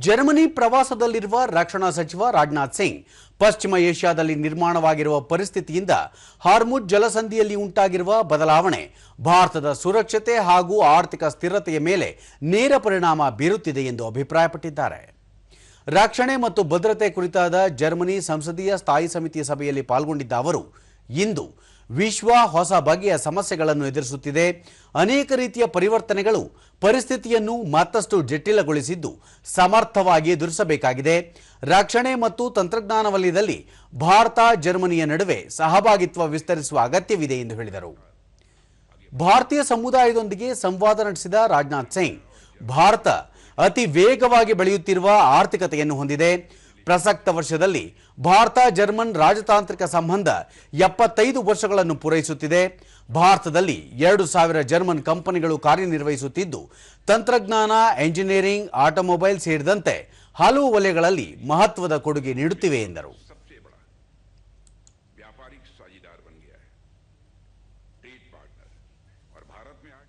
Germany ಪ್ರವಾಸದಲ್ಲಿರುವ ರಕ್ಷಣಾ ಸಚಿವ ರಾಜನಾಥ್ ಸಿಂಗ್ ಪಶ್ಚಿಮ ಏಷ್ಯಾದಲ್ಲಿ ನಿರ್ಮಾಣವಾಗಿರುವ ಪರಿಸ್ಥಿತಿಯಿಂದ ಹಾರ್ಮುಜ್ ಜಲಸಂಧಿಯಲ್ಲಿ ಉಂಟಾಗಿರುವ ಬದಲಾವಣೆ ಭಾರತದ ಸುರಕ್ಷತೆ ಹಾಗೂ ಆರ್ಥಿಕ ಸ್ಥಿರತೆಯ ಮೇಲೆ ನೇರ ಪರಿಣಾಮ ಬೀರುತ್ತಿದೆ ಎಂದು ಅಭಿಪ್ರಾಯಪಟ್ಟಿದ್ದಾರೆ. ರಕ್ಷಣೆ ಮತ್ತು ಭದ್ರತೆ ಕುರಿತಾದ ಜರ್ಮನಿ ಸಂಸದೀಯ ಸ್ಥಾಯಿ ಸಮಿತಿಯ ಸಭೆಯಲ್ಲಿ ಪಾಲ್ಗೊಂಡಿದ್ದ ಅವರು ಇಂದು ವಿಶ್ವ ಹೊಸ ಬಗೆಯ ಸಮಸ್ಯೆಗಳನ್ನು ಎದುರಿಸುತ್ತಿದೆ. ಅನೇಕ ರೀತಿಯ ಪರಿವರ್ತನೆಗಳು ಪರಿಸ್ಥಿತಿಯನ್ನು ಮತ್ತಷ್ಟು ಜಟಿಲಗೊಳಿಸಿದ್ದು ಸಮರ್ಥವಾಗಿ ಎದುರಿಸಬೇಕಾಗಿದೆ. ರಕ್ಷಣೆ ಮತ್ತು ತಂತ್ರಜ್ಞಾನ ವಲಯದಲ್ಲಿ ಭಾರತ ಜರ್ಮನಿಯ ನಡುವೆ ಸಹಭಾಗಿತ್ವ ವಿಸ್ತರಿಸುವ ಅಗತ್ಯವಿದೆ ಎಂದು ಹೇಳಿದರು. ಭಾರತೀಯ ಸಮುದಾಯದೊಂದಿಗೆ ಸಂವಾದ ನಡೆಸಿದ ರಾಜನಾಥ್ ಸಿಂಗ್, ಭಾರತ ಅತಿ ವೇಗವಾಗಿ ಬೆಳೆಯುತ್ತಿರುವ ಆರ್ಥಿಕತೆಯನ್ನು ಹೊಂದಿದೆ. ಪ್ರಸಕ್ತ ವರ್ಷದಲ್ಲಿ ಭಾರತ ಜರ್ಮನ್ ರಾಜತಾಂತ್ರಿಕ ಸಂಬಂಧ 75 ವರ್ಷಗಳನ್ನು ಪೂರೈಸುತ್ತಿದೆ. ಭಾರತದಲ್ಲಿ 2000 ಜರ್ಮನ್ ಕಂಪನಿಗಳು ಕಾರ್ಯನಿರ್ವಹಿಸುತ್ತಿದ್ದು ತಂತ್ರಜ್ಞಾನ, ಎಂಜಿನಿಯರಿಂಗ್, ಆಟೋಮೊಬೈಲ್ ಸೇರಿದಂತೆ ಹಲವು ವಲಯಗಳಲ್ಲಿ ಮಹತ್ವದ ಕೊಡುಗೆ ನೀಡುತ್ತಿವೆ ಎಂದರು.